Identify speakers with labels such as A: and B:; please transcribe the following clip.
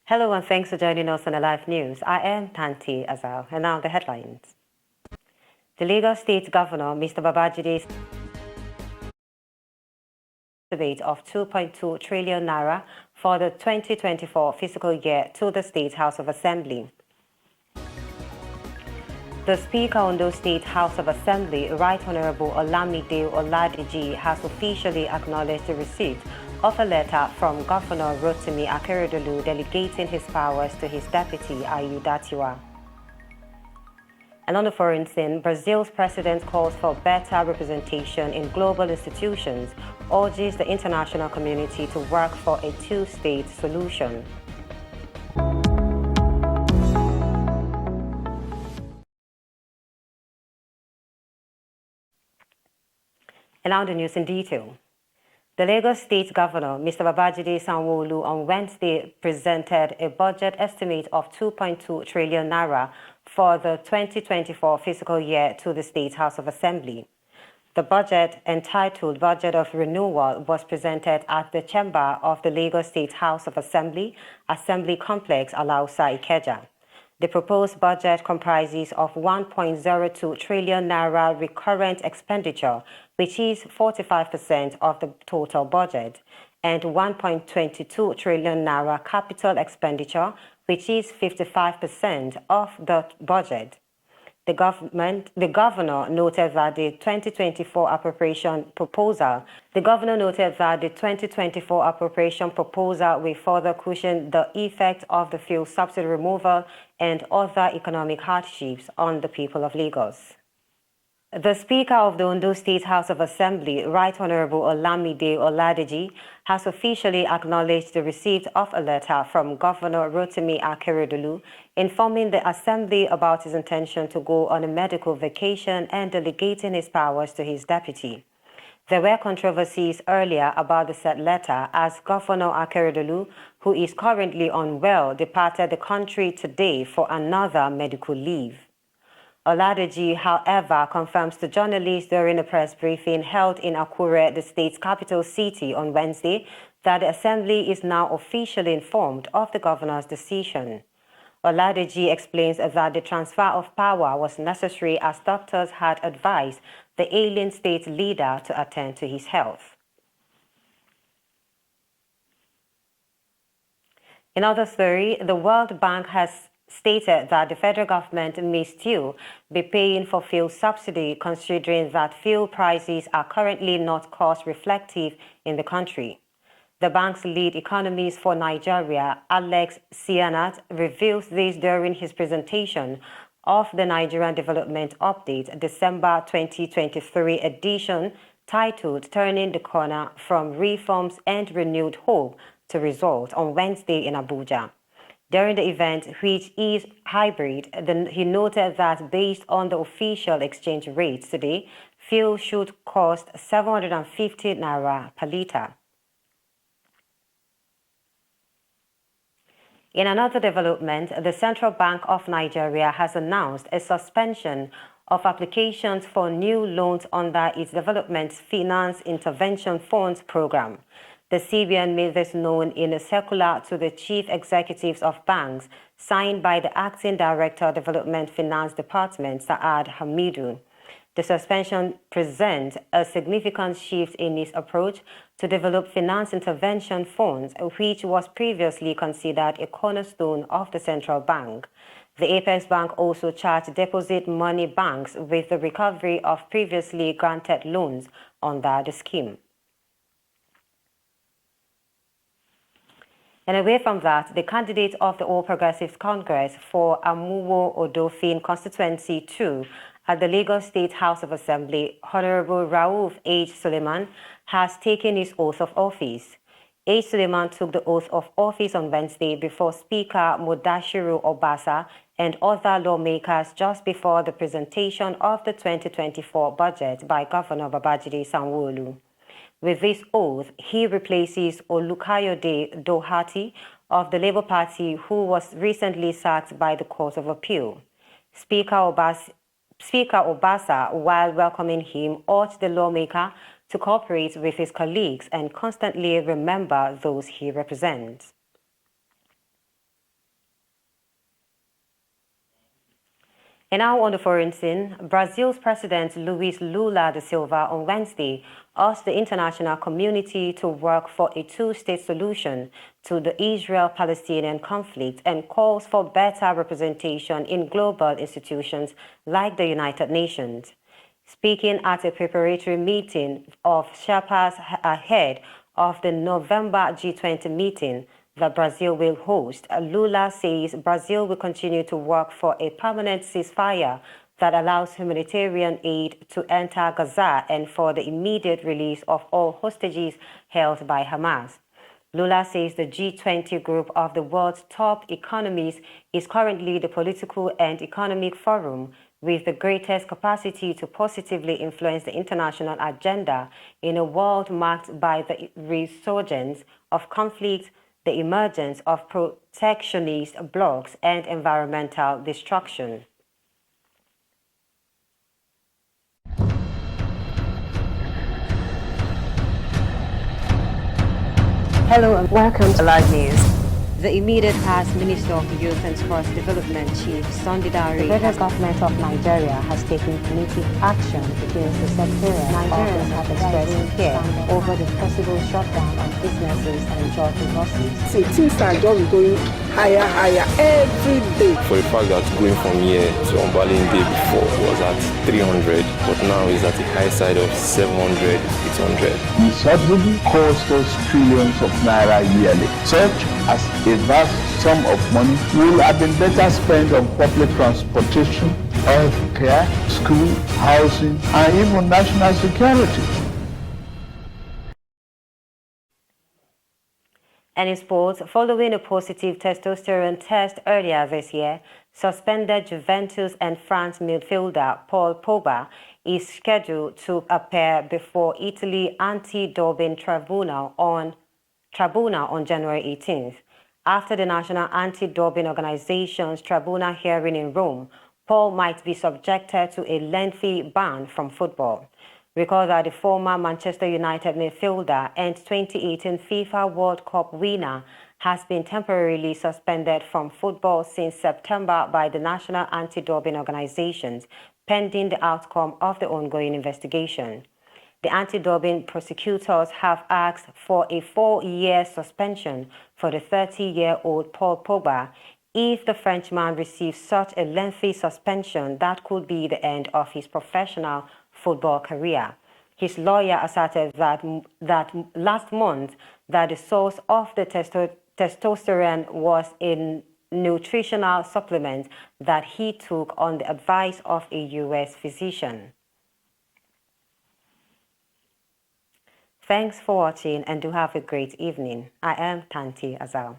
A: Hello and thanks for joining us on the live news. I am Tanti Azal, and now the headlines. The Lagos State Governor, Mr. Babajide's estimate of 2.2 trillion naira for the 2024 fiscal year to the State House of Assembly. The Speaker of Ondo State House of Assembly, Right Honorable Aiyedatiwa, has officially acknowledged the receipt of a letter from Governor Akeredolu'S delegating his powers to his deputy, Aiyedatiwa. And on the foreign scene, Brazil's president calls for better representation in global institutions, urges the international community to work for a two-state solution. And now the news in detail. The Lagos State Governor, Mr. Babajide Sanwo-Olu, on Wednesday presented a budget estimate of 2.2 trillion naira for the 2024 fiscal year to the State House of Assembly. The budget, entitled Budget of Renewal, was presented at the chamber of the Lagos State House of Assembly Complex, Alausa, Ikeja. The proposed budget comprises of 1.02 trillion naira recurrent expenditure, which is 45% of the total budget, and 1.22 trillion naira capital expenditure, which is 55% of the budget. The governor noted that the 2024 appropriation proposal will further cushion the effect of the fuel subsidy removal and other economic hardships on the people of Lagos. The Speaker of the Ondo State House of Assembly, Right Honorable Aiyedatiwa, has officially acknowledged the receipt of a letter from Governor Akeredolu'S informing the Assembly about his intention to go on a medical vacation and delegating his powers to his deputy. There were controversies earlier about the said letter, as Governor Akeredolu'S, who is currently unwell, departed the country today for another medical leave. Aiyedatiwa, however, confirms to journalists during a press briefing held in Akure, the state's capital city, on Wednesday, that the Assembly is now officially informed of the governor's decision. Aiyedatiwa explains that the transfer of power was necessary as doctors had advised the ailing state leader to attend to his health. In other story, the World Bank has stated that the federal government may still be paying for fuel subsidy, considering that fuel prices are currently not cost-reflective in the country. The bank's lead economist for Nigeria, Alex Sianat, reveals this during his presentation of the Nigerian Development Update December 2023 edition, titled Turning the Corner from Reforms and Renewed Hope to Result, on Wednesday in Abuja. During the event, which is hybrid, he noted that based on the official exchange rates today, fuel should cost 750 naira per litre. In another development, the Central Bank of Nigeria has announced a suspension of applications for new loans under its Development Finance Intervention Funds program. The CBN made this known in a circular to the chief executives of banks signed by the Acting Director, Development Finance Department, Saad Hamidu. The suspension presents a significant shift in its approach to develop finance intervention funds, which was previously considered a cornerstone of the central bank. The Apex Bank also charged deposit money banks with the recovery of previously granted loans under the scheme. And away from that, the candidate of the All Progressives Congress for Amuwo Odofin Constituency 2 at the Lagos State House of Assembly, Honorable Rauf H. Suleiman, has taken his oath of office. H. Suleiman took the oath of office on Wednesday before Speaker Mudashiru Obasa and other lawmakers just before the presentation of the 2024 budget by Governor Babajide Sanwo-Olu. With this oath, he replaces Olukayode Doherty of the Labour Party, who was recently sacked by the Court of Appeal. Speaker Obasa, while welcoming him, urged the lawmaker to cooperate with his colleagues and constantly remember those he represents. And now on the foreign scene, Brazil's President Luiz Lula da Silva on Wednesday asked the international community to work for a two-state solution to the Israel-Palestinian conflict and calls for better representation in global institutions like the United Nations. Speaking at a preparatory meeting of Sherpas ahead of the November G20 meeting that Brazil will host, Lula says Brazil will continue to work for a permanent ceasefire that allows humanitarian aid to enter Gaza and for the immediate release of all hostages held by Hamas. Lula says the G20 group of the world's top economies is currently the political and economic forum with the greatest capacity to positively influence the international agenda in a world marked by the resurgence of conflict, the emergence of protectionist blocs, and environmental destruction. Hello and welcome to Live News. The immediate past Minister of Youth and Sports Development Chief Sondidari, the federal government of Nigeria has taken punitive action against the secretariat. Nigerians have expressed fear over the possible shutdown of businesses and job losses.
B: See, things are just going higher every day.
C: For the fact that going from here to Umbaling day before was at 300, but now is at the high side of 700, 800.
D: The subsidy costs us trillions of naira yearly. Such as a vast sum of money will have been better spent on public transportation, health care, school, housing, and even national security.
A: And in sports, following a positive testosterone test earlier this year, suspended Juventus and France midfielder Paul Pogba is scheduled to appear before Italy anti-doping tribunal on January 18th. After the National Anti-Doping Organization's tribunal hearing in Rome, Paul might be subjected to a lengthy ban from football. Recall that the former Manchester United midfielder and 2018 FIFA World Cup winner has been temporarily suspended from football since September by the National Anti-Doping Organizations, pending the outcome of the ongoing investigation. The anti-doping prosecutors have asked for a 4-year suspension for the 30-year-old Paul Pogba. If the Frenchman receives such a lengthy suspension, that could be the end of his professional football career. His lawyer asserted that last month that the source of the testosterone was a nutritional supplement that he took on the advice of a U.S. physician. Thanks for watching and do have a great evening. I am Tanti Azal.